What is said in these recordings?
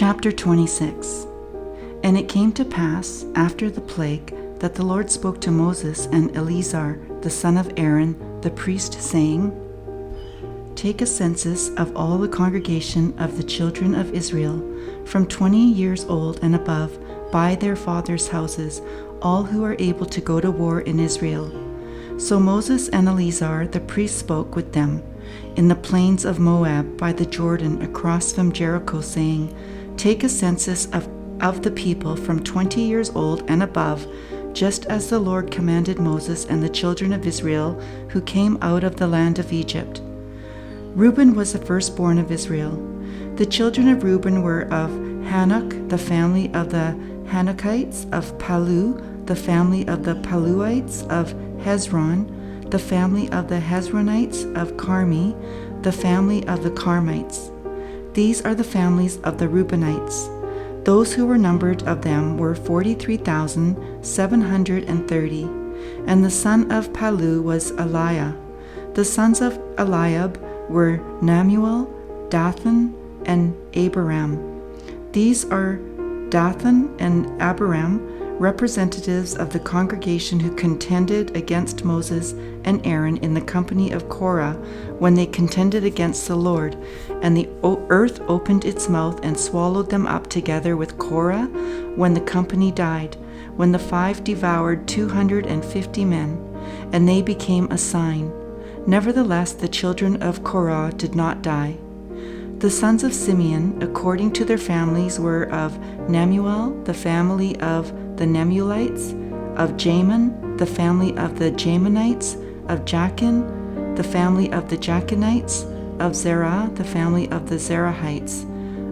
Chapter 26. And it came to pass, after the plague, that the Lord spoke to Moses and Eleazar, the son of Aaron, the priest, saying, Take a census of all the congregation of the children of Israel, from 20 years old and above, by their fathers' houses, all who are able to go to war in Israel. So Moses and Eleazar the priest spoke with them in the plains of Moab by the Jordan across from Jericho, saying, Take a census of the people from 20 years old and above, just as the Lord commanded Moses and the children of Israel who came out of the land of Egypt. Reuben was the firstborn of Israel. The children of Reuben were of Hanok, the family of the Hanokites; of Palu, the family of the Paluites; of Hezron, the family of the Hezronites; of Carmi, the family of the Carmites. These are the families of the Reubenites. Those who were numbered of them were 43,730. And the son of Palu was Eliah. The sons of Eliab were Namuel, Dathan, and Abiram. These are Dathan and Abiram, representatives of the congregation who contended against Moses and Aaron in the company of Korah when they contended against the Lord, and the earth opened its mouth and swallowed them up together with Korah when the company died, when the 5 devoured 250 men, and they became a sign. Nevertheless, the children of Korah did not die. The sons of Simeon, according to their families, were of Nemuel, the family of the Nemuelites; of Jamin, the family of the Jaminites; of Jachin, the family of the Jachinites; of Zerah, the family of the Zerahites;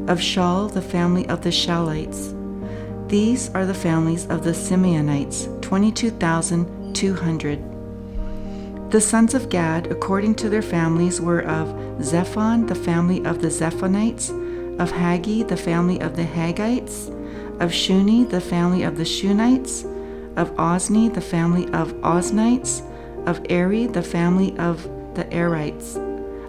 of Shaul, the family of the Shaulites. These are the families of the Simeonites, 22,200. The sons of Gad, according to their families, were of Zephon, the family of the Zephonites; of Haggi, the family of the Haggites; of Shuni, the family of the Shunites; of Ozni, the family of Oznites; of Eri, the family of the Erites;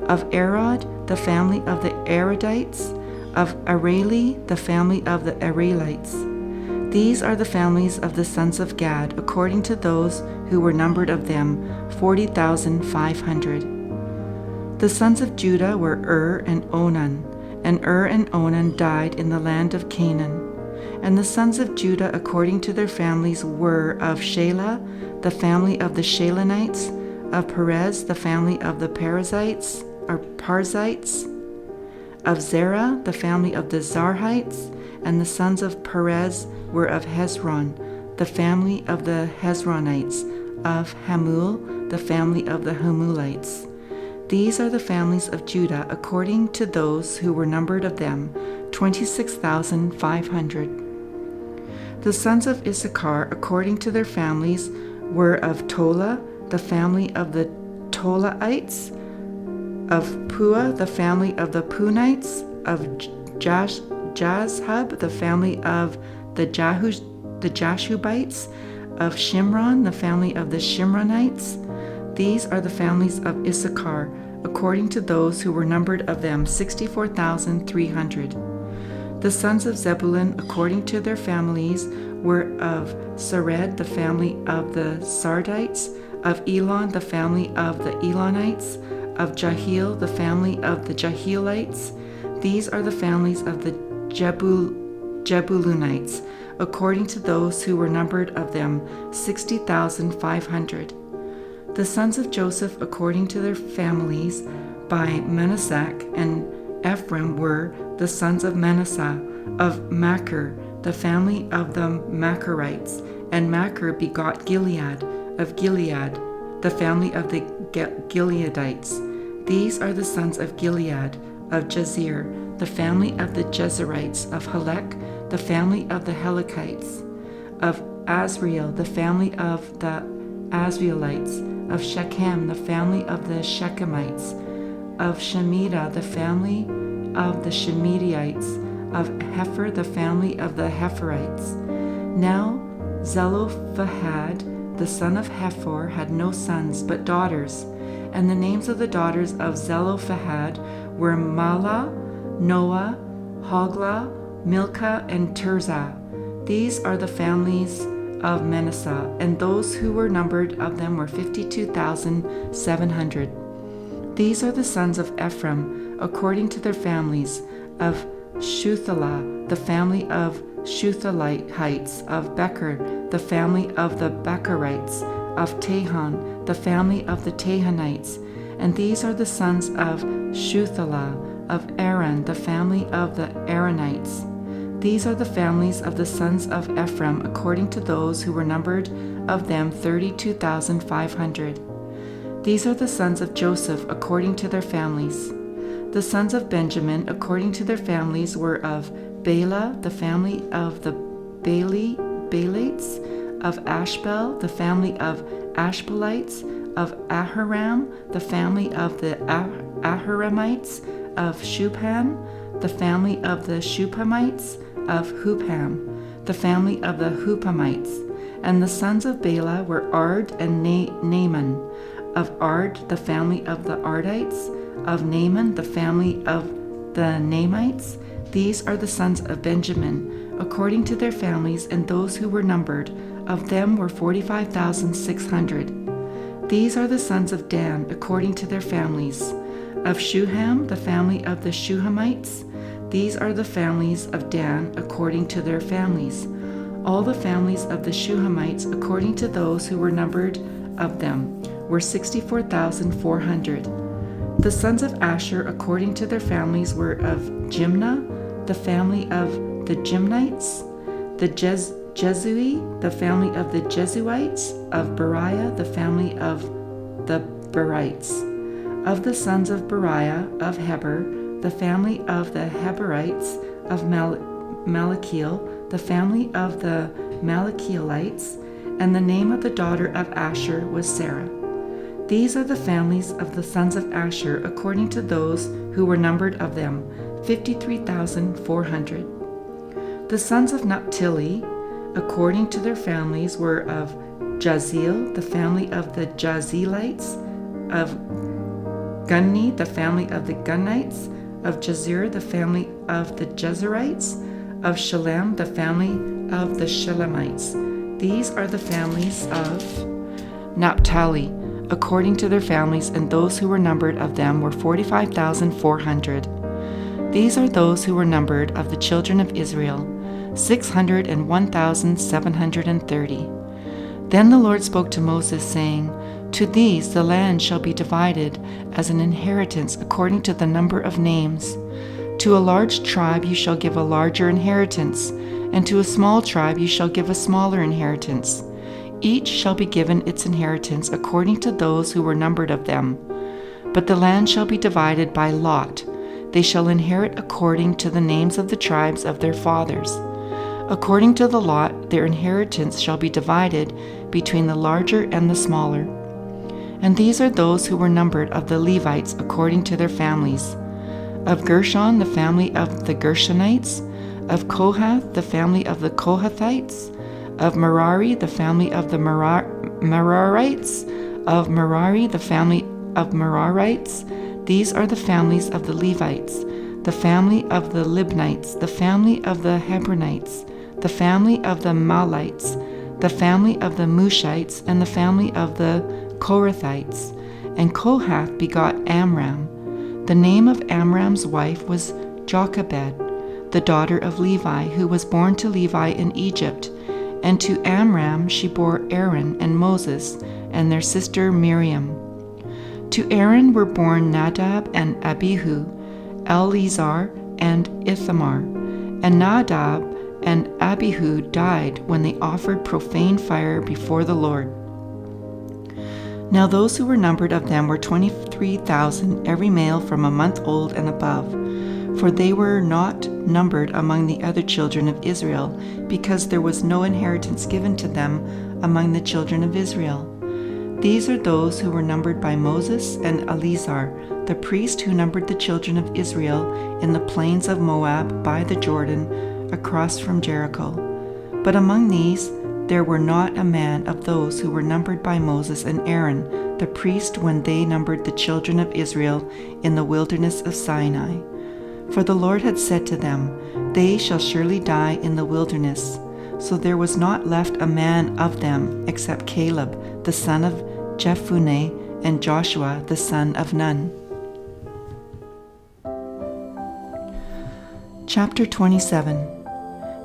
of Arod, the family of the Arodites; of Areli, the family of the Arelites. These are the families of the sons of Gad, according to those who were numbered of them, 40,500. The sons of Judah were and Onan, and and Onan died in the land of Canaan. And the sons of Judah, according to their families, were of Shelah, the family of the Shelanites; of Perez, the family of the Perizzites, or Parzites; of Zerah, the family of the Zarhites. And the sons of Perez were of Hezron, the family of the Hezronites; of Hamul, the family of the Hamulites. These are the families of Judah, according to those who were numbered of them, 26,500. The sons of Issachar, according to their families, were of Tola, the family of the Tolaites; of Pua, the family of the Punites; of Jazhub, the family of the Jashubites; of Shimron, the family of the Shimronites. These are the families of Issachar, according to those who were numbered of them, 64,300. The sons of Zebulun, according to their families, were of Sered, the family of the Sardites; of Elon, the family of the Elonites; of Jahil, the family of the Jahilites. These are the families of the Jebulunites, according to those who were numbered of them, 60,500. The sons of Joseph, according to their families, by Manasseh and Ephraim, were the sons of Manasseh; of Machir, the family of the Machirites; and Machir begot Gilead; of Gilead, the family of the Gileadites. These are the sons of Gilead; of Jazer, the family of the Jezerites; of Helek, the family of the Helekites; of Azriel, the family of the Azrielites; of Shechem, the family of the Shechemites; of Shemida, the family of the Shemidaites; of Hepher, the family of the Hepherites. Now Zelophehad, the son of Hepher, had no sons but daughters, and the names of the daughters of Zelophehad were Mahlah, Noah, Hoglah, Milcah, and Tirzah. These are the families of Manasseh, and those who were numbered of them were 52,700. These are the sons of Ephraim, according to their families: of Shuthelah, the family of Shuthalites; of Becher, the family of the Becherites; of Tahan, the family of the Tahanites. And these are the sons of Shuthelah; of Aaron, the family of the Aaronites. These are the families of the sons of Ephraim, according to those who were numbered of them 32,500. These are the sons of Joseph, according to their families. The sons of Benjamin, according to their families, were of Bela, the family of the Balites; of Ashbel, the family of Ashbelites; of Ahiram, the family of the Ahiramites; of Shupam, the family of the Shupamites; of Hupam, the family of the Hupamites. And the sons of Bela were Ard and Naaman; of Ard, the family of the Ardites; of Naaman, the family of the Naamites. These are the sons of Benjamin, according to their families, and those who were numbered of them were 45,600. These are the sons of Dan, according to their families: of Shuham, the family of the Shuhamites. These are the families of Dan, according to their families. All the families of the Shuhamites, according to those who were numbered of them, were 64,400. The sons of Asher, according to their families, were of Jimnah, the family of the Jimnites; the Jezui, the family of the Jezuites; of Beriah, the family of the Berites. Of the sons of Beriah, of Heber, the family of the Heberites; of Malachiel, the family of the Malachielites. And the name of the daughter of Asher was Sarah. These are the families of the sons of Asher, according to those who were numbered of them, 53,400. The sons of Naphtali, according to their families, were of Jaziel, the family of the Jazelites; of Gunni, the family of the Gunnites; of Jezur, the family of the Jezerites; of Shalem, the family of the Shalemites. These are the families of Naphtali, according to their families, and those who were numbered of them were 45,400. These are those who were numbered of the children of Israel, 601,730. Then the Lord spoke to Moses, saying, To these the land shall be divided as an inheritance according to the number of names. To a large tribe you shall give a larger inheritance, and to a small tribe you shall give a smaller inheritance. Each shall be given its inheritance according to those who were numbered of them. But the land shall be divided by lot. They shall inherit according to the names of the tribes of their fathers. According to the lot, their inheritance shall be divided between the larger and the smaller. And these are those who were numbered of the Levites according to their families: of Gershon, the family of the Gershonites; of Kohath, the family of the Kohathites; of Merari, the family of the Merarites; of Merari, the family of Merarites. These are the families of the Levites: the family of the Libnites, the family of the Hebronites, the family of the Malites, the family of the Mushites, and the family of the Korathites. And Kohath begot Amram. The name of Amram's wife was Jochebed, the daughter of Levi, who was born to Levi in Egypt. And to Amram she bore Aaron and Moses, and their sister Miriam. To Aaron were born Nadab and Abihu, Eleazar and Ithamar. And Nadab and Abihu died when they offered profane fire before the Lord. Now those who were numbered of them were 23,000, every male from a month old and above. For they were not numbered among the other children of Israel, because there was no inheritance given to them among the children of Israel. These are those who were numbered by Moses and Eleazar, the priest who numbered the children of Israel in the plains of Moab by the Jordan, across from Jericho. But among these there were not a man of those who were numbered by Moses and Aaron, the priest, when they numbered the children of Israel in the wilderness of Sinai. For the Lord had said to them, "They shall surely die in the wilderness." So there was not left a man of them except Caleb, the son of Jephunneh, and Joshua, the son of Nun. Chapter 27.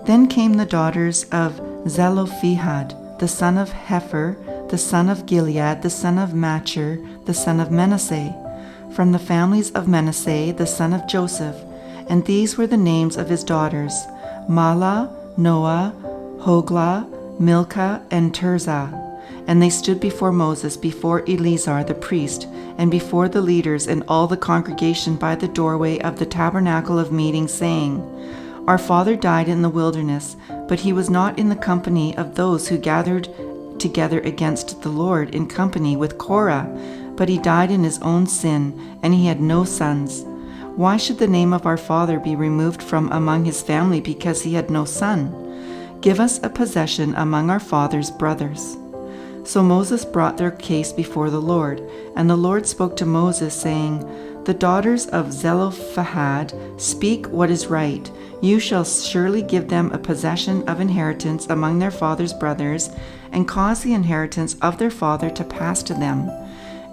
Then came the daughters of Zelophehad, the son of Hepher, the son of Gilead, the son of Machir, the son of Manasseh, from the families of Manasseh, the son of Joseph. And these were the names of his daughters: Mahlah, Noah, Hoglah, Milcah, and Tirzah. And they stood before Moses, before Eleazar the priest, and before the leaders and all the congregation by the doorway of the tabernacle of meeting, saying, "Our father died in the wilderness, but he was not in the company of those who gathered together against the Lord in company with Korah, but he died in his own sin, and he had no sons. Why should the name of our father be removed from among his family because he had no son? Give us a possession among our father's brothers." So Moses brought their case before the Lord, and the Lord spoke to Moses, saying, "The daughters of Zelophehad speak what is right. You shall surely give them a possession of inheritance among their father's brothers, and cause the inheritance of their father to pass to them.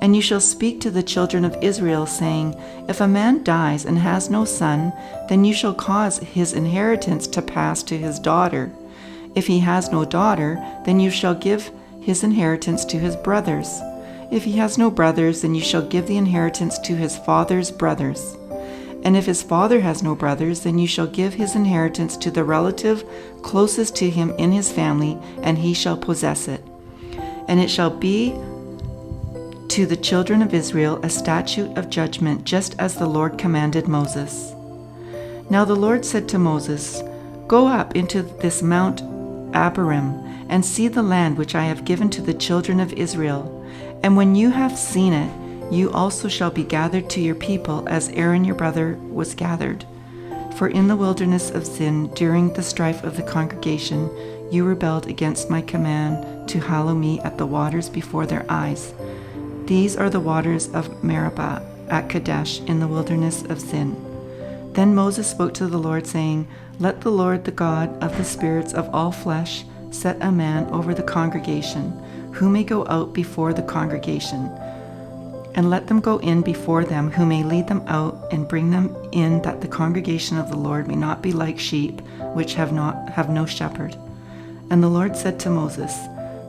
And you shall speak to the children of Israel, saying, If a man dies and has no son, then you shall cause his inheritance to pass to his daughter. If he has no daughter, then you shall give his inheritance to his brothers. If he has no brothers, then you shall give the inheritance to his father's brothers. And if his father has no brothers, then you shall give his inheritance to the relative closest to him in his family, and he shall possess it. And it shall be to the children of Israel a statute of judgment, just as the Lord commanded Moses." Now the Lord said to Moses, "Go up into this Mount Abarim, and see the land which I have given to the children of Israel. And when you have seen it, you also shall be gathered to your people, as Aaron your brother was gathered. For in the wilderness of Zin, during the strife of the congregation, you rebelled against my command to hallow me at the waters before their eyes. These are the waters of Meribah at Kadesh in the wilderness of Zin." Then Moses spoke to the Lord, saying, "Let the Lord, the God of the spirits of all flesh, set a man over the congregation, who may go out before the congregation. And let them go in before them, who may lead them out and bring them in, that the congregation of the Lord may not be like sheep, which have no shepherd." And the Lord said to Moses,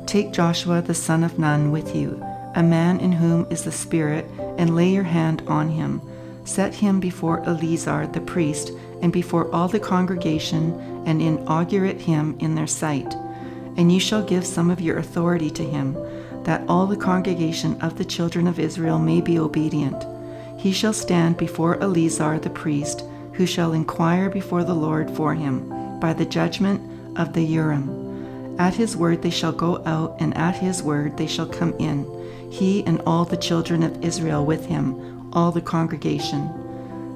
"Take Joshua the son of Nun with you, a man in whom is the Spirit, and lay your hand on him. Set him before Eleazar the priest, and before all the congregation, and inaugurate him in their sight. And you shall give some of your authority to him, that all the congregation of the children of Israel may be obedient. He shall stand before Eleazar the priest, who shall inquire before the Lord for him, by the judgment of the Urim. At his word they shall go out, and at his word they shall come in, he and all the children of Israel with him, all the congregation."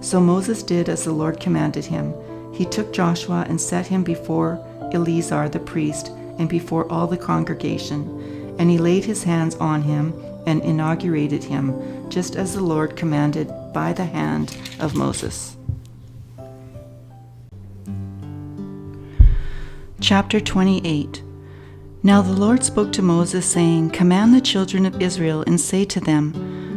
So Moses did as the Lord commanded him. He took Joshua and set him before Eleazar the priest, and before all the congregation. And he laid his hands on him and inaugurated him, just as the Lord commanded by the hand of Moses. Chapter 28. Now the Lord spoke to Moses, saying, "Command the children of Israel, and say to them,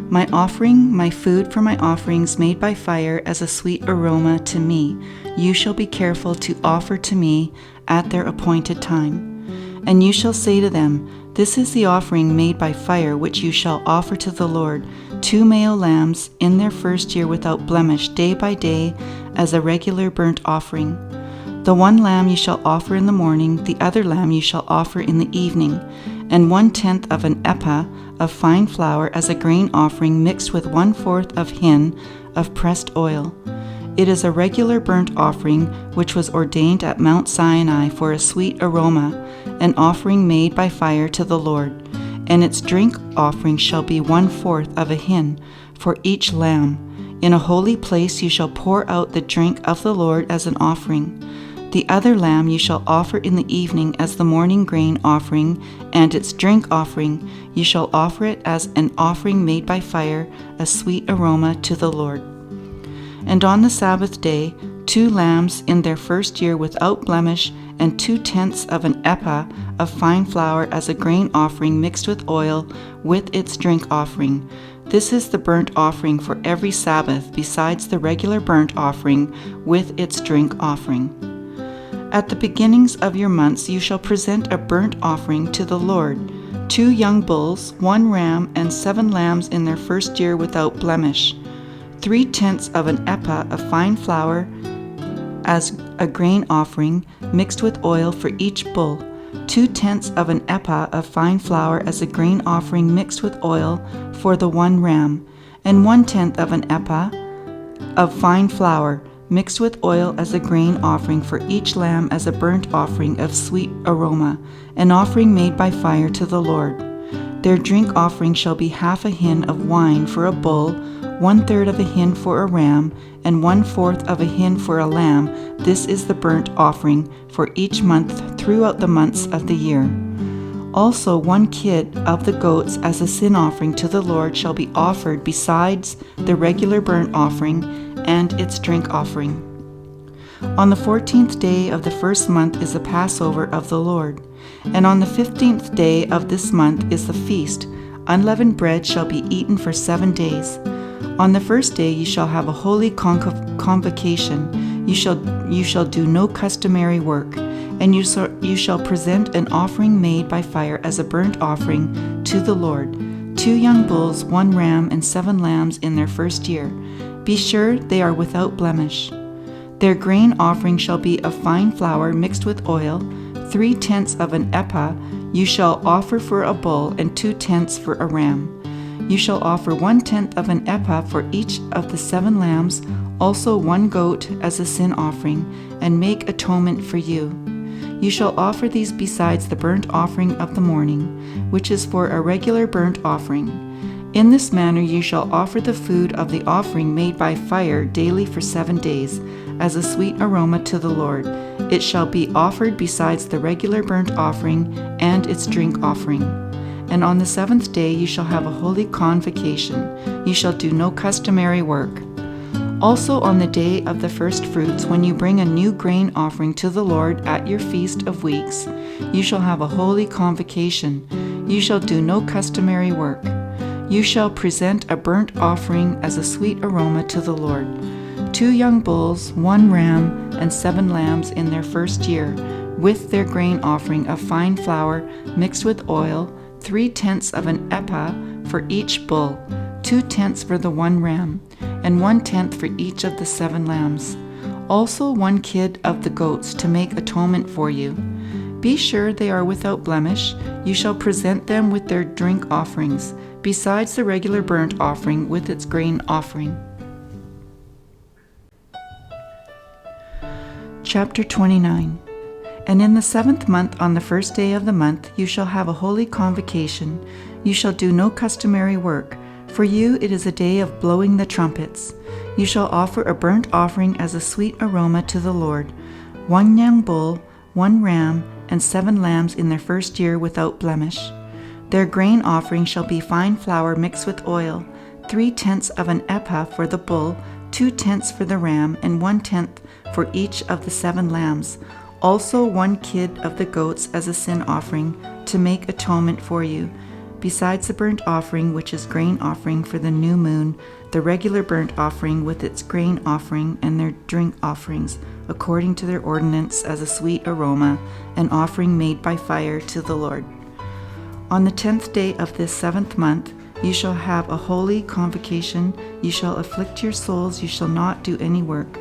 My offering, my food for my offerings made by fire as a sweet aroma to me, you shall be careful to offer to me at their appointed time. And you shall say to them, This is the offering made by fire which you shall offer to the Lord, 2 male lambs in their first year without blemish, day by day, as a regular burnt offering. The one lamb you shall offer in the morning, the other lamb you shall offer in the evening, and 1/10 of an ephah of fine flour as a grain offering mixed with 1/4 of hin of pressed oil. It is a regular burnt offering which was ordained at Mount Sinai for a sweet aroma, an offering made by fire to the Lord. And its drink offering shall be 1/4 of a hin for each lamb. In a holy place you shall pour out the drink of the Lord as an offering. The other lamb you shall offer in the evening as the morning grain offering, and its drink offering you shall offer it as an offering made by fire, a sweet aroma to the Lord. And on the Sabbath day, 2 lambs in their first year without blemish, and 2/10 of an ephah of fine flour as a grain offering mixed with oil with its drink offering. This is the burnt offering for every Sabbath, besides the regular burnt offering with its drink offering. At the beginnings of your months you shall present a burnt offering to the Lord, 2 young bulls, 1 ram, and 7 lambs in their first year without blemish, 3/10 of an ephah of fine flour as a grain offering mixed with oil for each bull, 2/10 of an ephah of fine flour as a grain offering mixed with oil for the 1 ram, and 1/10 of an ephah of fine flour mixed with oil as a grain offering for each lamb as a burnt offering of sweet aroma, an offering made by fire to the Lord. Their drink offering shall be half a hin of wine for a bull, 1/3 of a hin for a ram, and 1/4 of a hin for a lamb. This is the burnt offering for each month throughout the months of the year. Also 1 kid of the goats as a sin offering to the Lord shall be offered besides the regular burnt offering and its drink offering. On the 14th day of the first month is the Passover of the Lord, and on the 15th day of this month is the feast. Unleavened bread shall be eaten for 7 days. On the first day you shall have a holy convocation. You shall do no customary work, and you shall present an offering made by fire as a burnt offering to the Lord, 2 young bulls, 1 ram, and 7 lambs in their first year. Be sure they are without blemish. Their grain offering shall be of fine flour mixed with oil, 3/10 of an ephah you shall offer for a bull, and 2/10 for a ram. You shall offer 1/10 of an ephah for each of the 7 lambs, also 1 goat as a sin offering, and make atonement for you. You shall offer these besides the burnt offering of the morning, which is for a regular burnt offering. In this manner you shall offer the food of the offering made by fire daily for 7 days, as a sweet aroma to the Lord. It shall be offered besides the regular burnt offering and its drink offering. And on the 7th day you shall have a holy convocation. You shall do no customary work. Also on the day of the first fruits, when you bring a new grain offering to the Lord at your feast of weeks, you shall have a holy convocation. You shall do no customary work. You shall present a burnt offering as a sweet aroma to the Lord, 2 young bulls, 1 ram, and 7 lambs in their first year, with their grain offering of fine flour mixed with oil, 3/10 of an ephah for each bull, 2/10 for the 1 ram, and 1/10 for each of the 7 lambs. Also 1 kid of the goats to make atonement for you. Be sure they are without blemish. You shall present them with their drink offerings, besides the regular burnt offering with its grain offering. Chapter 29. And in the 7th month, on the first day of the month, you shall have a holy convocation. You shall do no customary work. For you it is a day of blowing the trumpets. You shall offer a burnt offering as a sweet aroma to the Lord, 1 young bull, 1 ram, and 7 lambs in their first year without blemish. Their grain offering shall be fine flour mixed with oil, 3/10 of an ephah for the bull, 2/10 for the ram, and 1/10 for each of the 7 lambs. Also 1 kid of the goats as a sin offering to make atonement for you, besides the burnt offering which is grain offering for the new moon, the regular burnt offering with its grain offering and their drink offerings, according to their ordinance as a sweet aroma, an offering made by fire to the Lord. On the 10th day of this 7th month you shall have a holy convocation. You shall afflict your souls. You shall not do any work.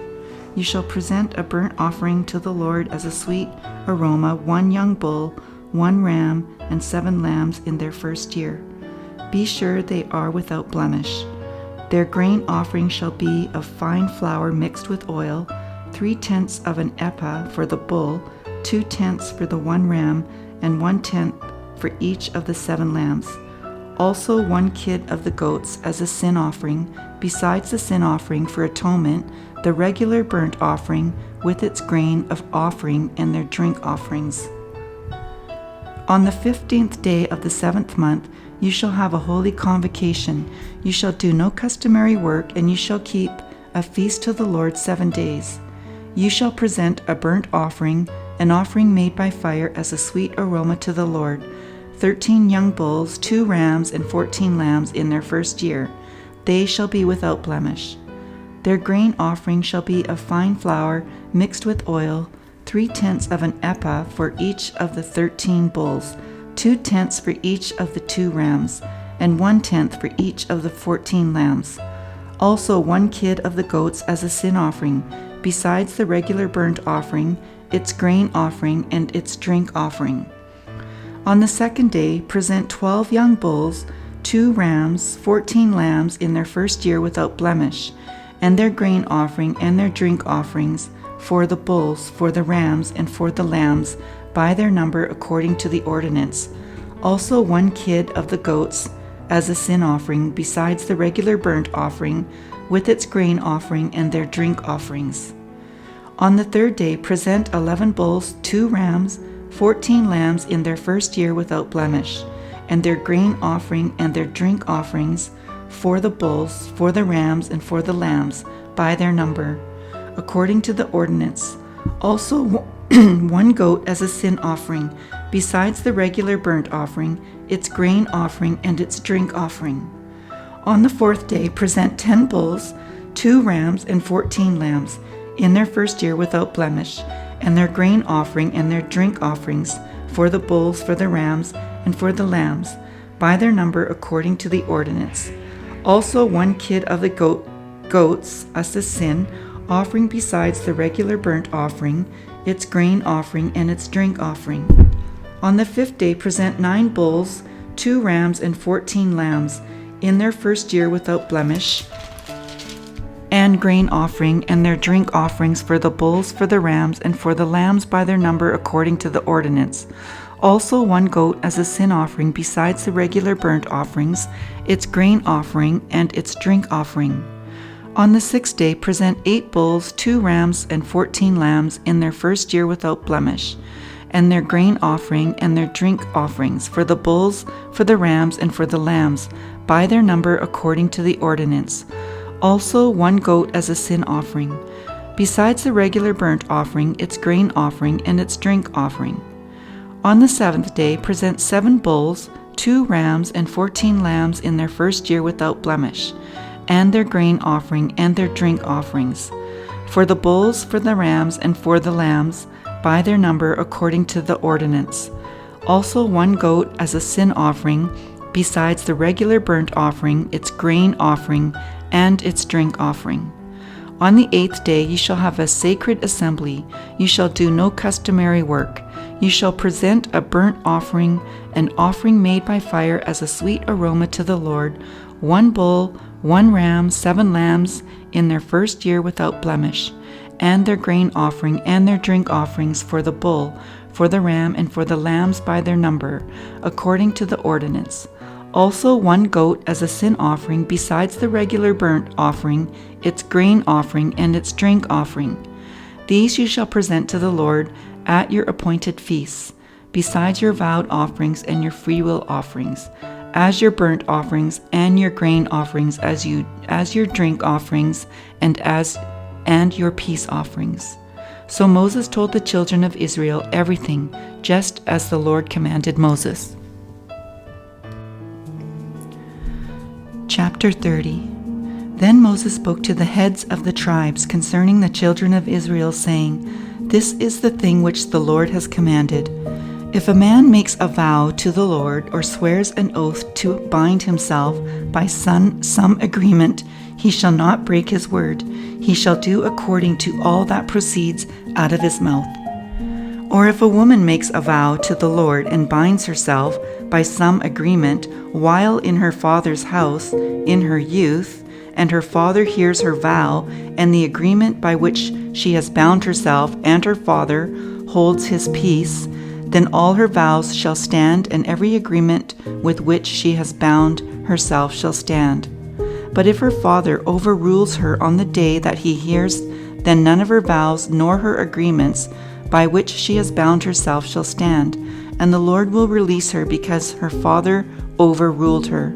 You shall present a burnt offering to the Lord as a sweet aroma, 1 young bull, 1 ram, and 7 lambs in their first year. Be sure they are without blemish. Their grain offering shall be of fine flour mixed with oil, 3/10 of an ephah for the bull, 2/10 for the 1 ram, and 1/10 for each of the 7 lambs. Also 1 kid of the goats as a sin offering, besides the sin offering for atonement, the regular burnt offering with its grain of offering and their drink offerings. On the 15th day of the 7th month you shall have a holy convocation. You shall do no customary work, and you shall keep a feast to the Lord 7 days. You shall present a burnt offering, an offering made by fire as a sweet aroma to the Lord, 13 young bulls, 2 rams, and 14 lambs in their first year. They shall be without blemish. Their grain offering shall be of fine flour mixed with oil, 3/10 of an ephah for each of the 13 bulls, 2/10 for each of the 2 rams, and 1/10 for each of the 14 lambs. Also 1 kid of the goats as a sin offering, besides the regular burnt offering, its grain offering, and its drink offering. On the 2nd day, present 12 young bulls, 2 rams, 14 lambs in their first year without blemish, and their grain offering and their drink offerings for the bulls, for the rams, and for the lambs, by their number according to the ordinance. Also 1 kid of the goats as a sin offering, besides the regular burnt offering, with its grain offering and their drink offerings. On the 3rd day, present 11 bulls, 2 rams, 14 lambs in their first year without blemish, and their grain offering and their drink offerings for the bulls, for the rams, and for the lambs, by their number, according to the ordinance. Also 1 goat as a sin offering, besides the regular burnt offering, its grain offering, and its drink offering. On the 4th day, present 10 bulls, 2 rams, and 14 lambs, in their first year without blemish, and their grain offering and their drink offerings for the bulls, for the rams, and for the lambs, by their number according to the ordinance. Also 1 kid of the goats as a sin offering, besides the regular burnt offering, its grain offering, and its drink offering. On the 5th day, present 9 bulls, 2 rams, and 14 lambs, in their first year without blemish, and grain offering and their drink offerings for the bulls, for the rams, and for the lambs by their number according to the ordinance. Also 1 goat as a sin offering, besides the regular burnt offerings, its grain offering, and its drink offering. On the 6th day, present 8 bulls, 2 rams, and 14 lambs in their first year without blemish, and their grain offering and their drink offerings for the bulls, for the rams, and for the lambs, by their number according to the ordinance. Also 1 goat as a sin offering, besides the regular burnt offering, its grain offering, and its drink offering. On the 7th day, present 7 bulls, 2 rams, and 14 lambs in their first year without blemish, and their grain offering and their drink offerings, for the bulls, for the rams, and for the lambs, by their number according to the ordinance. Also 1 goat as a sin offering, besides the regular burnt offering, its grain offering, and its drink offering. On the 8th day you shall have a sacred assembly. You shall do no customary work. You shall present a burnt offering, an offering made by fire as a sweet aroma to the Lord, 1 bull, 1 ram, 7 lambs in their first year without blemish, and their grain offering and their drink offerings for the bull, for the ram, and for the lambs by their number, according to the ordinance. Also 1 goat as a sin offering, besides the regular burnt offering, its grain offering, and its drink offering. These you shall present to the Lord at your appointed feasts, besides your vowed offerings and your freewill offerings, as your burnt offerings and your grain offerings, as your drink offerings, and your peace offerings. So Moses told the children of Israel everything, just as the Lord commanded Moses. Chapter 30. Then Moses spoke to the heads of the tribes concerning the children of Israel, saying, This is the thing which the Lord has commanded. If a man makes a vow to the Lord, or swears an oath to bind himself by some agreement, he shall not break his word. He shall do according to all that proceeds out of his mouth. Or if a woman makes a vow to the Lord and binds herself by some agreement while in her father's house in her youth, and her father hears her vow and the agreement by which she has bound herself, and her father holds his peace, then all her vows shall stand, and every agreement with which she has bound herself shall stand. But if her father overrules her on the day that he hears, then none of her vows nor her agreements by which she has bound herself shall stand, and the Lord will release her because her father overruled her.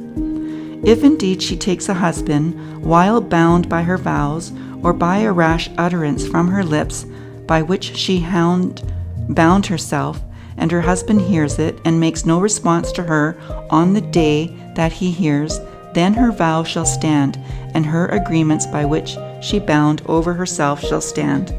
If indeed she takes a husband, while bound by her vows, or by a rash utterance from her lips, by which she bound herself, and her husband hears it, and makes no response to her on the day that he hears, then her vow shall stand, and her agreements by which she bound over herself shall stand.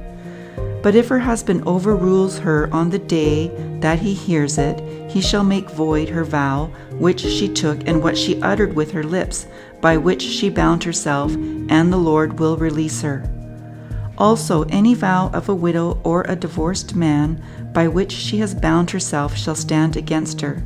But if her husband overrules her on the day that he hears it, he shall make void her vow which she took and what she uttered with her lips, by which she bound herself, and the Lord will release her. Also, any vow of a widow or a divorced man by which she has bound herself shall stand against her.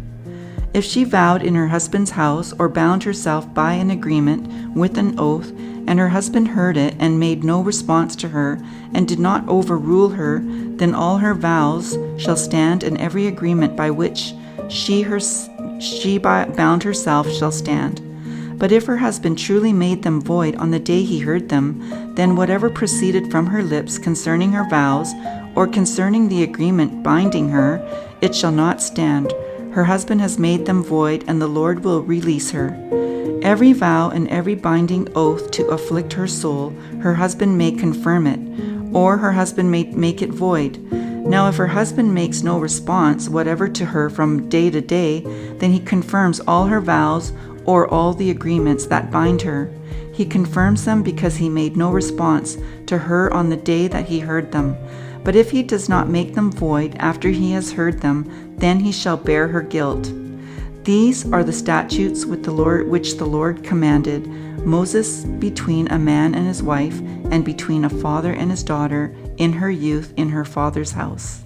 If she vowed in her husband's house, or bound herself by an agreement with an oath, and her husband heard it and made no response to her, and did not overrule her, then all her vows shall stand, and every agreement by which she bound herself shall stand. But if her husband truly made them void on the day he heard them, then whatever proceeded from her lips concerning her vows, or concerning the agreement binding her, it shall not stand. Her husband has made them void, and the Lord will release her. Every vow and every binding oath to afflict her soul, her husband may confirm it, or her husband may make it void. Now if her husband makes no response whatever to her from day to day, then he confirms all her vows or all the agreements that bind her. He confirms them because he made no response to her on the day that he heard them. But if he does not make them void after he has heard them, then he shall bear her guilt. These are the statutes which the Lord commanded Moses between a man and his wife, and between a father and his daughter in her youth in her father's house.